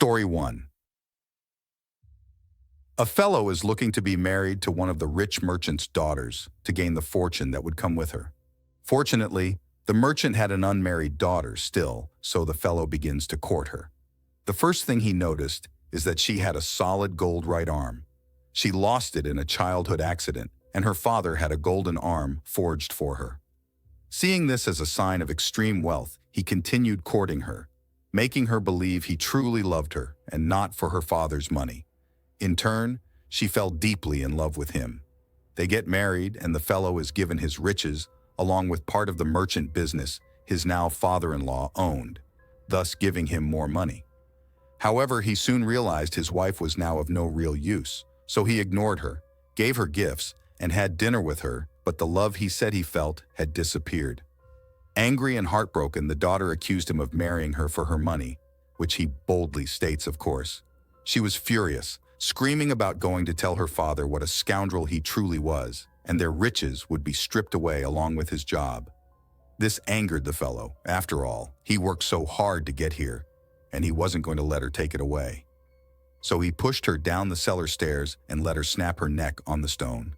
Story 1. A fellow is looking to be married to one of the rich merchant's daughters to gain the fortune that would come with her. Fortunately, the merchant had an unmarried daughter still, so the fellow begins to court her. The first thing he noticed is that she had a solid gold right arm. She lost it in a childhood accident, and her father had a golden arm forged for her. Seeing this as a sign of extreme wealth, he continued courting her, making her believe he truly loved her and not for her father's money. In turn, she fell deeply in love with him. They get married, and the fellow is given his riches, along with part of the merchant business his now father-in-law owned, thus giving him more money. However, he soon realized his wife was now of no real use, so he ignored her, gave her gifts, and had dinner with her, but the love he said he felt had disappeared. Angry and heartbroken, the daughter accused him of marrying her for her money, which he boldly states, of course. She was furious, screaming about going to tell her father what a scoundrel he truly was, and their riches would be stripped away along with his job. This angered the fellow. After all, he worked so hard to get here, and he wasn't going to let her take it away. So he pushed her down the cellar stairs and let her snap her neck on the stone.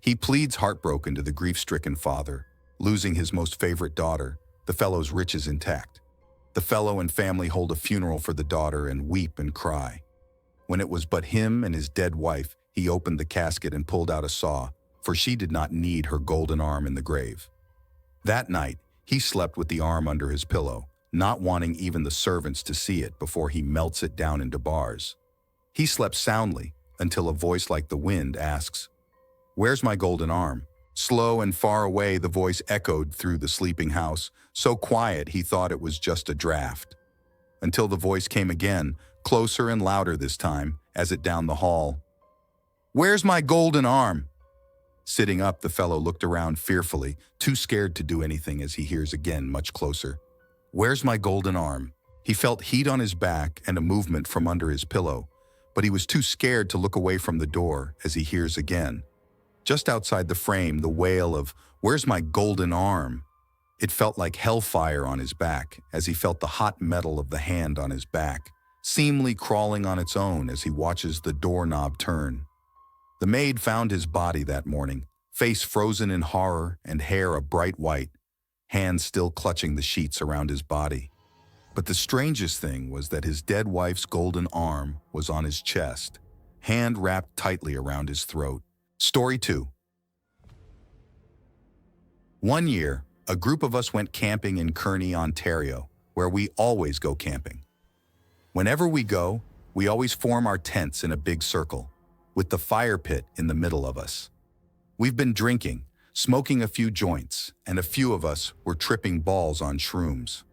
He pleads heartbroken to the grief-stricken father, losing his most favorite daughter, the fellow's riches intact. The fellow and family hold a funeral for the daughter and weep and cry. When it was but him and his dead wife, he opened the casket and pulled out a saw, for she did not need her golden arm in the grave. That night, he slept with the arm under his pillow, not wanting even the servants to see it before he melts it down into bars. He slept soundly until a voice like the wind asks, "Where's my golden arm?" Slow and far away, the voice echoed through the sleeping house, so quiet he thought it was just a draft. Until the voice came again, closer and louder this time, as it down the hall. "Where's my golden arm?" Sitting up, the fellow looked around fearfully, too scared to do anything as he hears again much closer. "Where's my golden arm?" He felt heat on his back and a movement from under his pillow, but he was too scared to look away from the door as he hears again. Just outside the frame, the wail of, "Where's my golden arm?" It felt like hellfire on his back as he felt the hot metal of the hand on his back, seemingly crawling on its own as he watches the doorknob turn. The maid found his body that morning, face frozen in horror and hair a bright white, hands still clutching the sheets around his body. But the strangest thing was that his dead wife's golden arm was on his chest, hand wrapped tightly around his throat. Story 2. One year, a group of us went camping in Kearney, Ontario, where we always go camping. Whenever we go, we always form our tents in a big circle, with the fire pit in the middle of us. We've been drinking, smoking a few joints, and a few of us were tripping balls on shrooms.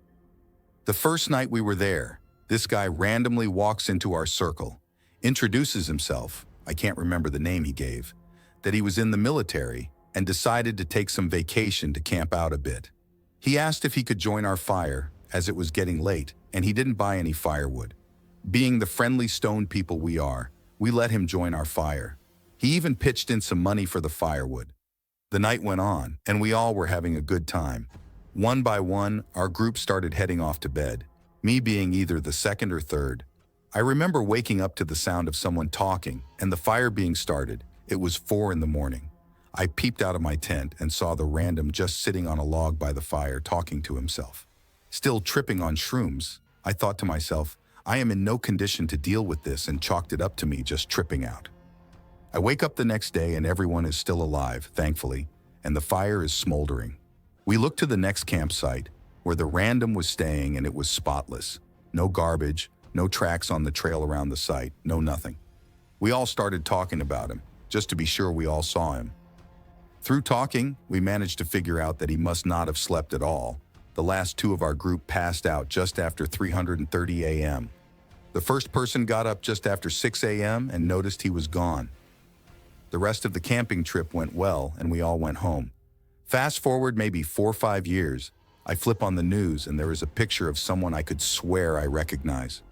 The first night we were there, this guy randomly walks into our circle, introduces himself, I can't remember the name he gave, that he was in the military and decided to take some vacation to camp out a bit. He asked if he could join our fire, as it was getting late, and he didn't buy any firewood. Being the friendly stone people we are, we let him join our fire. He even pitched in some money for the firewood. The night went on, and we all were having a good time. One by one, our group started heading off to bed, me being either the second or third. I remember waking up to the sound of someone talking and the fire being started. It was 4 a.m. I peeped out of my tent and saw the random just sitting on a log by the fire talking to himself. Still tripping on shrooms, I thought to myself, I am in no condition to deal with this, and chalked it up to me just tripping out. I wake up the next day and everyone is still alive, thankfully, and the fire is smoldering. We looked to the next campsite, where the random was staying, and it was spotless. No garbage, no tracks on the trail around the site, no nothing. We all started talking about him, just to be sure we all saw him. Through talking, we managed to figure out that he must not have slept at all. The last 2 of our group passed out just after 3:30 a.m. The first person got up just after 6 a.m. and noticed he was gone. The rest of the camping trip went well, and we all went home. Fast forward maybe 4 or 5 years, I flip on the news and there is a picture of someone I could swear I recognize.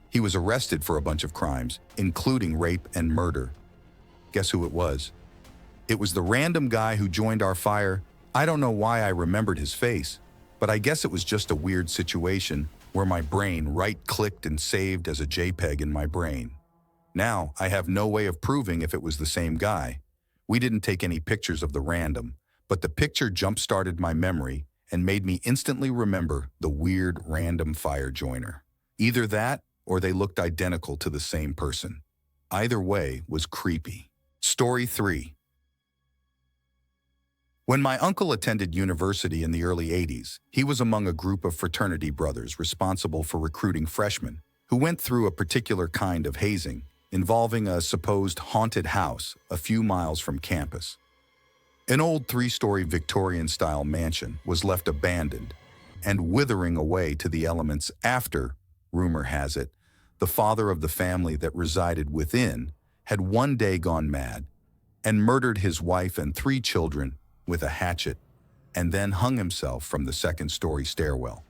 He was arrested for a bunch of crimes, including rape and murder. Guess who it was? It was the random guy who joined our fire. I don't know why I remembered his face, but I guess it was just a weird situation, where my brain right-clicked and saved as a JPEG in my brain. Now, I have no way of proving if it was the same guy. We didn't take any pictures of the random, but the picture jump-started my memory and made me instantly remember the weird random fire joiner. Either that, or they looked identical to the same person. Either way was creepy. Story 3. When my uncle attended university in the early 80s, he was among a group of fraternity brothers responsible for recruiting freshmen who went through a particular kind of hazing involving a supposed haunted house a few miles from campus. An old 3-story Victorian-style mansion was left abandoned and withering away to the elements after, rumor has it, the father of the family that resided within had one day gone mad and murdered his wife and 3 children with a hatchet and then hung himself from the 2nd-story stairwell.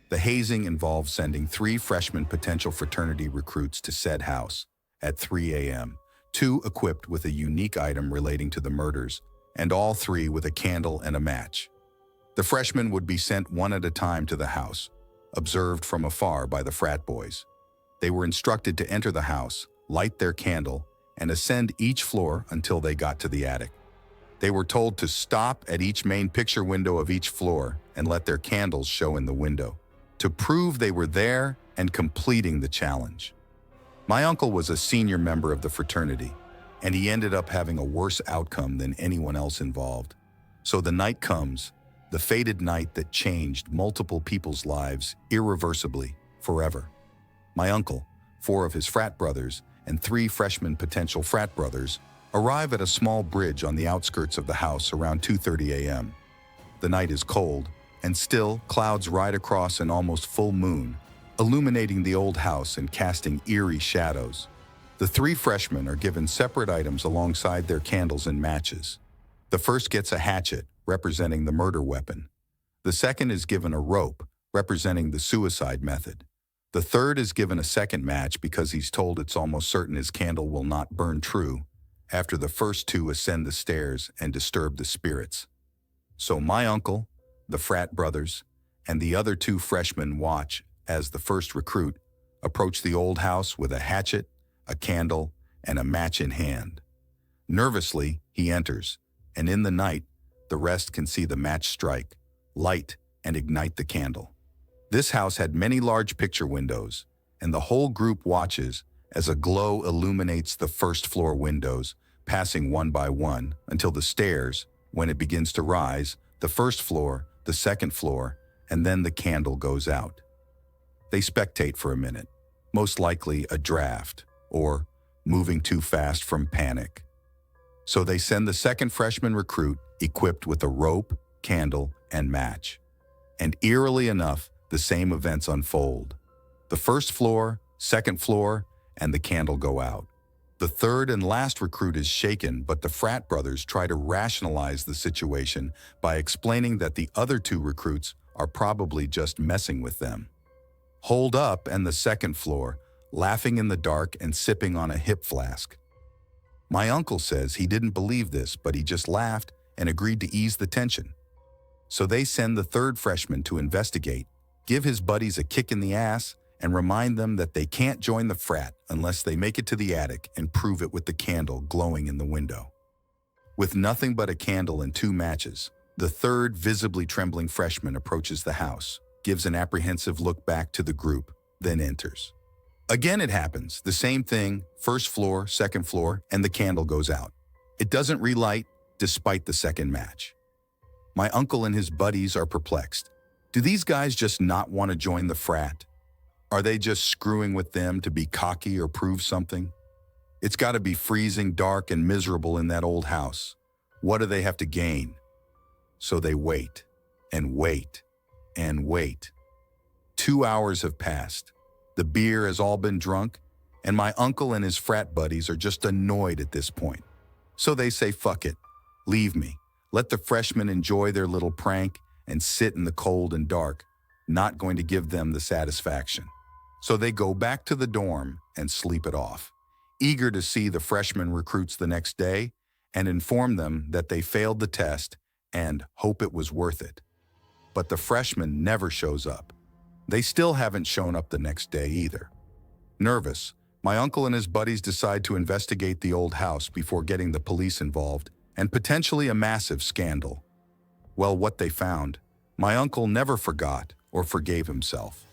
The hazing involved sending 3 freshman potential fraternity recruits to said house at 3 a.m., 2 equipped with a unique item relating to the murders, and all 3 with a candle and a match. The freshmen would be sent one at a time to the house, observed from afar by the frat boys. They were instructed to enter the house, light their candle, and ascend each floor until they got to the attic. They were told to stop at each main picture window of each floor and let their candles show in the window, to prove they were there and completing the challenge. My uncle was a senior member of the fraternity, and he ended up having a worse outcome than anyone else involved. So the night comes, the fated night that changed multiple people's lives irreversibly, forever. My uncle, 4 of his frat brothers, and 3 freshman potential frat brothers arrive at a small bridge on the outskirts of the house around 2:30 a.m. The night is cold, and still clouds ride across an almost full moon, illuminating the old house and casting eerie shadows. The 3 freshmen are given separate items alongside their candles and matches. The first gets a hatchet, representing the murder weapon. The second is given a rope, representing the suicide method. The third is given a second match because he's told it's almost certain his candle will not burn true after the first 2 ascend the stairs and disturb the spirits. So my uncle, the frat brothers, and the other 2 freshmen watch as the first recruit approach the old house with a hatchet, a candle, and a match in hand. Nervously, he enters, and in the night, the rest can see the match strike, light, and ignite the candle. This house had many large picture windows, and the whole group watches as a glow illuminates the first-floor windows, passing one by one until the stairs, when it begins to rise, the first floor, the second floor, and then the candle goes out. They spectate for a minute, most likely a draft, or moving too fast from panic. So they send the second freshman recruit equipped with a rope, candle, and match. And eerily enough, the same events unfold. The first floor, second floor, and the candle go out. The third and last recruit is shaken, but the frat brothers try to rationalize the situation by explaining that the other 2 recruits are probably just messing with them. Hold up and the second floor, laughing in the dark and sipping on a hip flask. My uncle says he didn't believe this, but he just laughed and agreed to ease the tension. So they send the 3rd freshman to investigate, give his buddies a kick in the ass, and remind them that they can't join the frat unless they make it to the attic and prove it with the candle glowing in the window. With nothing but a candle and 2 matches, the 3rd visibly trembling freshman approaches the house, gives an apprehensive look back to the group, then enters. Again it happens, the same thing, first floor, second floor, and the candle goes out. It doesn't relight, despite the second match. My uncle and his buddies are perplexed. Do these guys just not want to join the frat? Are they just screwing with them to be cocky or prove something? It's got to be freezing, dark, and miserable in that old house. What do they have to gain? So they wait, and wait, and wait. 2 hours have passed. The beer has all been drunk, and my uncle and his frat buddies are just annoyed at this point. So they say, fuck it, leave me. Let the freshmen enjoy their little prank and sit in the cold and dark, not going to give them the satisfaction. So they go back to the dorm and sleep it off, eager to see the freshman recruits the next day and inform them that they failed the test and hope it was worth it. But the freshman never shows up. They still haven't shown up the next day either. Nervous, my uncle and his buddies decide to investigate the old house before getting the police involved, and potentially a massive scandal. Well, what they found, my uncle never forgot or forgave himself.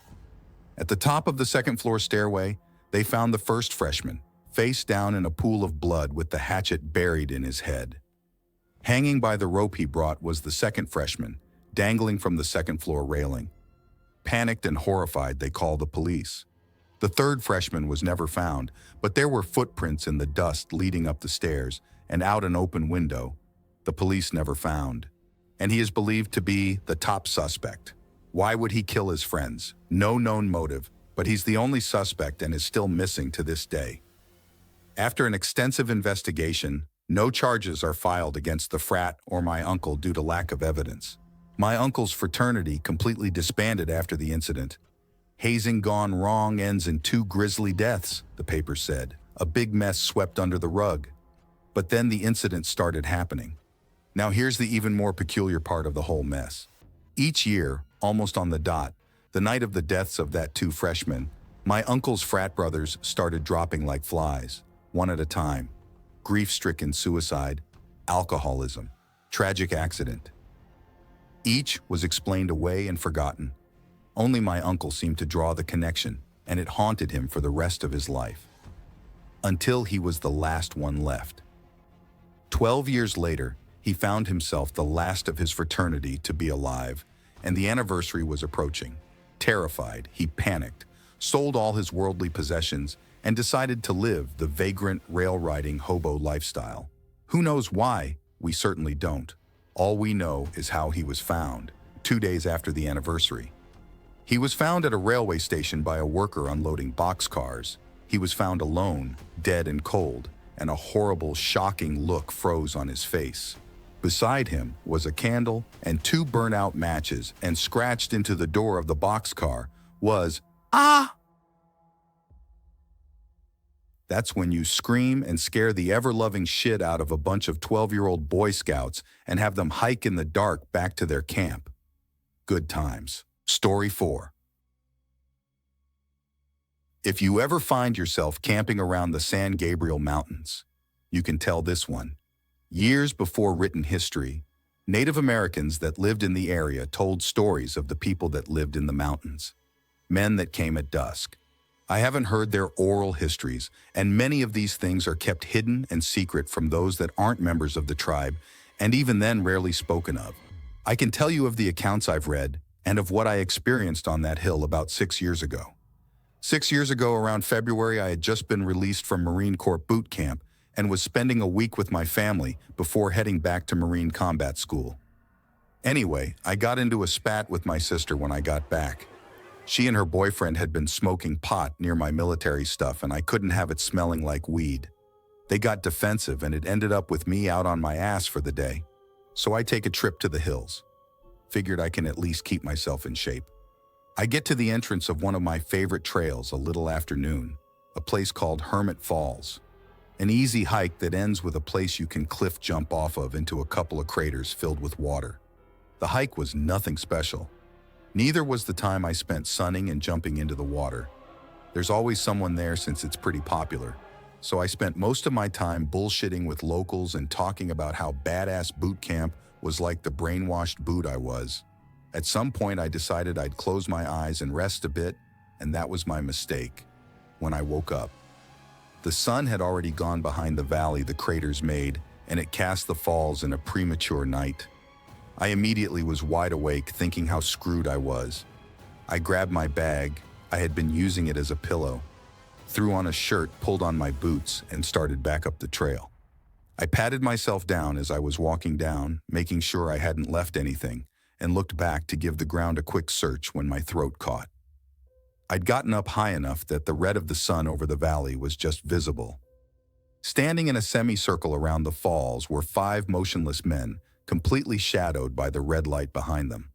At the top of the second-floor stairway, they found the first freshman, face down in a pool of blood with the hatchet buried in his head. Hanging by the rope he brought was the second freshman, dangling from the second-floor railing. Panicked and horrified, they called the police. The third freshman was never found, but there were footprints in the dust leading up the stairs and out an open window. The police never found. And he is believed to be the top suspect. Why would he kill his friends? No known motive, but he's the only suspect and is still missing to this day. After an extensive investigation, no charges are filed against the frat or my uncle due to lack of evidence. My uncle's fraternity completely disbanded after the incident. Hazing gone wrong ends in 2 grisly deaths, the paper said. A big mess swept under the rug. But then the incident started happening. Now here's the even more peculiar part of the whole mess. Each year, almost on the dot, the night of the deaths of that 2 freshmen, my uncle's frat brothers started dropping like flies, one at a time. Grief-stricken suicide, alcoholism, tragic accident. Each was explained away and forgotten. Only my uncle seemed to draw the connection, and it haunted him for the rest of his life. Until he was the last one left. 12 years later, he found himself the last of his fraternity to be alive, and the anniversary was approaching. Terrified, he panicked, sold all his worldly possessions, and decided to live the vagrant, rail-riding hobo lifestyle. Who knows why? We certainly don't. All we know is how he was found, 2 days after the anniversary. He was found at a railway station by a worker unloading boxcars. He was found alone, dead and cold, and a horrible, shocking look froze on his face. Beside him was a candle and 2 burnt-out matches, and scratched into the door of the boxcar was, "Ah!" That's when you scream and scare the ever-loving shit out of a bunch of 12-year-old Boy Scouts and have them hike in the dark back to their camp. Good times. Story 4. If you ever find yourself camping around the San Gabriel Mountains, you can tell this one. Years before written history, Native Americans that lived in the area told stories of the people that lived in the mountains. Men that came at dusk. I haven't heard their oral histories, and many of these things are kept hidden and secret from those that aren't members of the tribe, and even then rarely spoken of. I can tell you of the accounts I've read, and of what I experienced on that hill about 6 years ago. 6 years ago, around February, I had just been released from Marine Corps boot camp and was spending a week with my family before heading back to Marine Combat School. Anyway, I got into a spat with my sister when I got back. She and her boyfriend had been smoking pot near my military stuff, and I couldn't have it smelling like weed. They got defensive, and it ended up with me out on my ass for the day. So I take a trip to the hills. Figured I can at least keep myself in shape. I get to the entrance of one of my favorite trails a little after noon, a place called Hermit Falls. An easy hike that ends with a place you can cliff jump off of into a couple of craters filled with water. The hike was nothing special. Neither was the time I spent sunning and jumping into the water. There's always someone there since it's pretty popular. So I spent most of my time bullshitting with locals and talking about how badass boot camp was like the brainwashed boot I was. At some point, I decided I'd close my eyes and rest a bit, and that was my mistake. When I woke up, the sun had already gone behind the valley the craters made, and it cast the falls in a premature night. I immediately was wide awake, thinking how screwed I was. I grabbed my bag, I had been using it as a pillow, threw on a shirt, pulled on my boots, and started back up the trail. I patted myself down as I was walking down, making sure I hadn't left anything, and looked back to give the ground a quick search when my throat caught. I'd gotten up high enough that the red of the sun over the valley was just visible. Standing in a semicircle around the falls were 5 motionless men, completely shadowed by the red light behind them.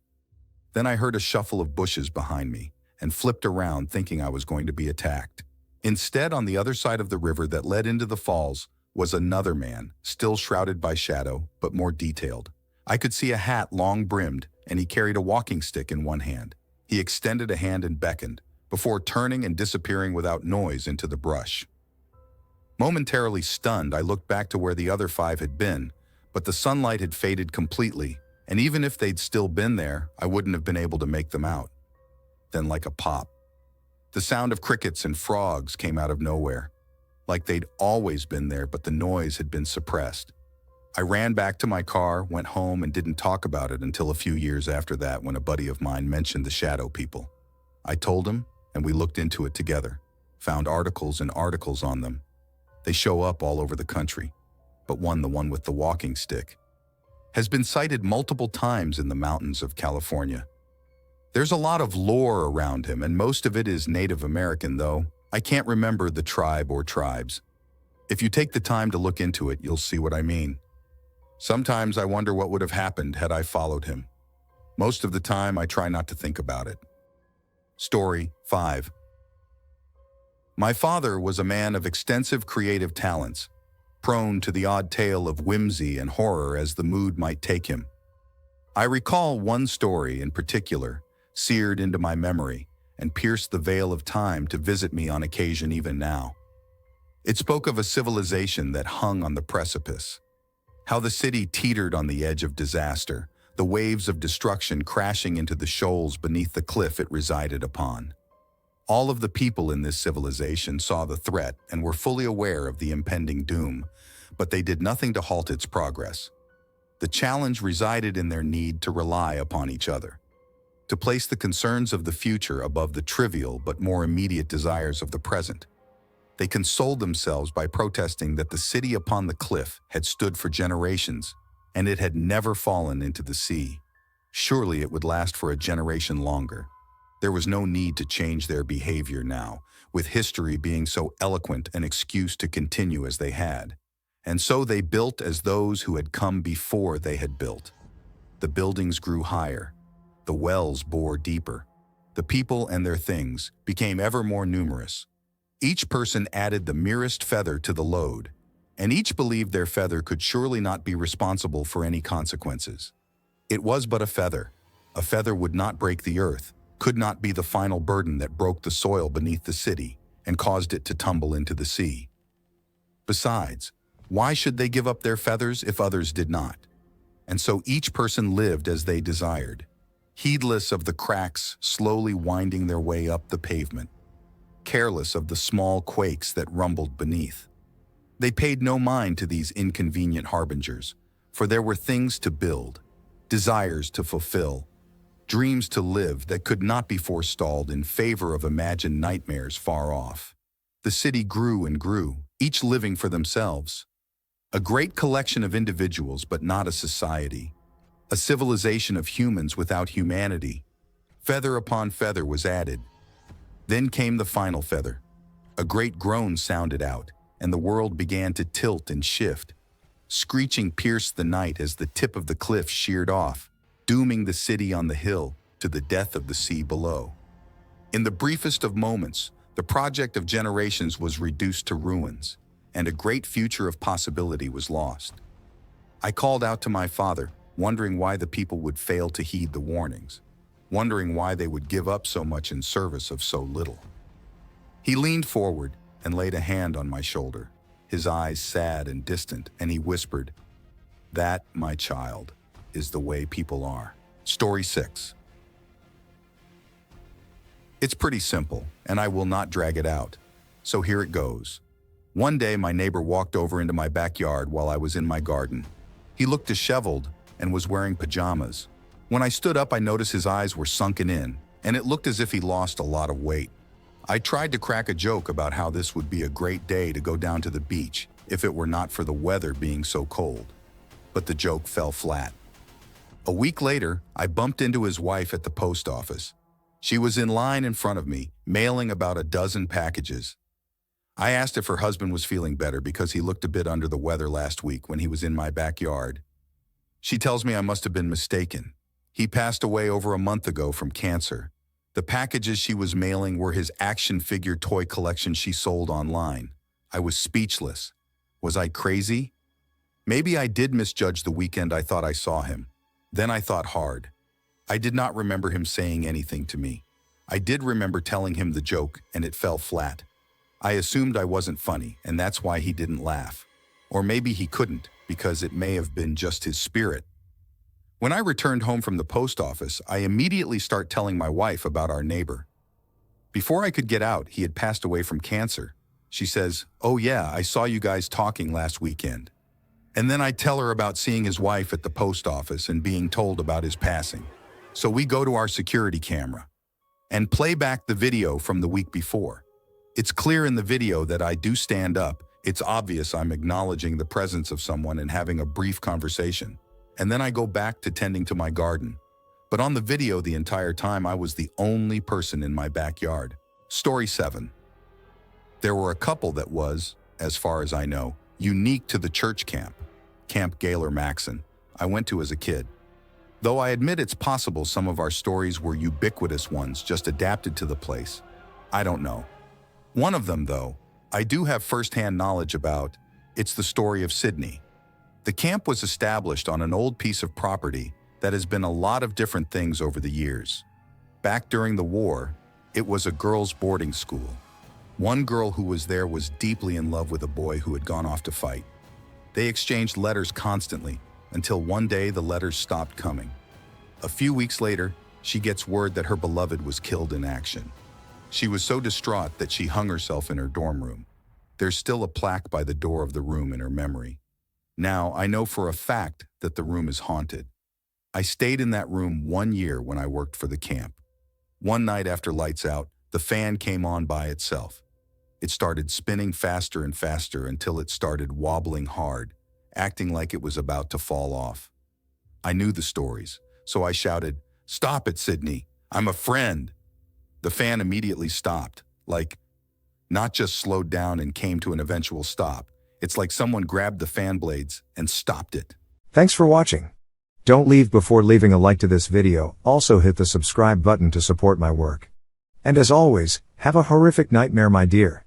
Then I heard a shuffle of bushes behind me and flipped around thinking I was going to be attacked. Instead, on the other side of the river that led into the falls was another man, still shrouded by shadow, but more detailed. I could see a hat long-brimmed, and he carried a walking stick in one hand. He extended a hand and beckoned, before turning and disappearing without noise into the brush. Momentarily stunned, I looked back to where the other 5 had been, but the sunlight had faded completely, and even if they'd still been there, I wouldn't have been able to make them out. Then, like a pop, the sound of crickets and frogs came out of nowhere, like they'd always been there, but the noise had been suppressed. I ran back to my car, went home, and didn't talk about it until a few years after that when a buddy of mine mentioned the shadow people. I told him, and we looked into it together, found articles and articles on them. They show up all over the country, but the one with the walking stick, has been sighted multiple times in the mountains of California. There's a lot of lore around him, and most of it is Native American, though I can't remember the tribe or tribes. If you take the time to look into it, you'll see what I mean. Sometimes I wonder what would have happened had I followed him. Most of the time, I try not to think about it. Story 5. My father was a man of extensive creative talents, prone to the odd tale of whimsy and horror as the mood might take him. I recall one story in particular, seared into my memory and pierced the veil of time to visit me on occasion even now. It spoke of a civilization that hung on the precipice, how the city teetered on the edge of disaster, the waves of destruction crashing into the shoals beneath the cliff it resided upon. All of the people in this civilization saw the threat and were fully aware of the impending doom, but they did nothing to halt its progress. The challenge resided in their need to rely upon each other, to place the concerns of the future above the trivial but more immediate desires of the present. They consoled themselves by protesting that the city upon the cliff had stood for generations, and it had never fallen into the sea. Surely it would last for a generation longer. There was no need to change their behavior now, with history being so eloquent an excuse to continue as they had. And so they built as those who had come before they had built. The buildings grew higher. The wells bore deeper. The people and their things became ever more numerous. Each person added the merest feather to the load, and each believed their feather could surely not be responsible for any consequences. It was but a feather. A feather would not break the earth, could not be the final burden that broke the soil beneath the city and caused it to tumble into the sea. Besides, why should they give up their feathers if others did not? And so each person lived as they desired, heedless of the cracks slowly winding their way up the pavement, careless of the small quakes that rumbled beneath. They paid no mind to these inconvenient harbingers, for there were things to build, desires to fulfill, dreams to live that could not be forestalled in favor of imagined nightmares far off. The city grew and grew, each living for themselves. A great collection of individuals, but not a society. A civilization of humans without humanity. Feather upon feather was added. Then came the final feather. A great groan sounded out, and the world began to tilt and shift. Screeching pierced the night as the tip of the cliff sheared off, dooming the city on the hill to the death of the sea below. In the briefest of moments, the project of generations was reduced to ruins, and a great future of possibility was lost. I called out to my father, wondering why the people would fail to heed the warnings, wondering why they would give up so much in service of so little. He leaned forward and laid a hand on my shoulder, his eyes sad and distant, and he whispered, "That, my child, is the way people are." Story 6. It's pretty simple, and I will not drag it out. So here it goes. One day, my neighbor walked over into my backyard while I was in my garden. He looked disheveled and was wearing pajamas. When I stood up, I noticed his eyes were sunken in, and it looked as if he lost a lot of weight. I tried to crack a joke about how this would be a great day to go down to the beach if it were not for the weather being so cold. But the joke fell flat. A week later, I bumped into his wife at the post office. She was in line in front of me, mailing about a dozen packages. I asked if her husband was feeling better because he looked a bit under the weather last week when he was in my backyard. She tells me I must have been mistaken. He passed away over a month ago from cancer. The packages she was mailing were his action figure toy collection she sold online. I was speechless. Was I crazy? Maybe I did misjudge the weekend I thought I saw him. Then I thought hard. I did not remember him saying anything to me. I did remember telling him the joke, and it fell flat. I assumed I wasn't funny, and that's why he didn't laugh. Or maybe he couldn't, because it may have been just his spirit. When I returned home from the post office, I immediately start telling my wife about our neighbor. Before I could get out, he had passed away from cancer. She says, "Oh yeah, I saw you guys talking last weekend." And then I tell her about seeing his wife at the post office and being told about his passing. So we go to our security camera and play back the video from the week before. It's clear in the video that I do stand up. It's obvious I'm acknowledging the presence of someone and having a brief conversation. And then I go back to tending to my garden. But on the video the entire time I was the only person in my backyard. Story 7. There were a couple that was, as far as I know, unique to the church camp, Camp Gaylor Maxon, I went to as a kid. Though I admit it's possible some of our stories were ubiquitous ones just adapted to the place. I don't know. One of them, though, I do have first-hand knowledge about. It's the story of Sydney. The camp was established on an old piece of property that has been a lot of different things over the years. Back during the war, it was a girls' boarding school. One girl who was there was deeply in love with a boy who had gone off to fight. They exchanged letters constantly, until one day the letters stopped coming. A few weeks later, she gets word that her beloved was killed in action. She was so distraught that she hung herself in her dorm room. There's still a plaque by the door of the room in her memory. Now, I know for a fact that the room is haunted. I stayed in that room 1 year when I worked for the camp. One night after lights out, the fan came on by itself. It started spinning faster and faster until it started wobbling hard, acting like it was about to fall off. I knew the stories, so I shouted, "Stop it, Sydney! I'm a friend!" The fan immediately stopped, not just slowed down and came to an eventual stop. It's like someone grabbed the fan blades and stopped it. Thanks for watching. Don't leave before leaving a like to this video. Also hit the subscribe button to support my work. And as always, have a horrific nightmare, my dear.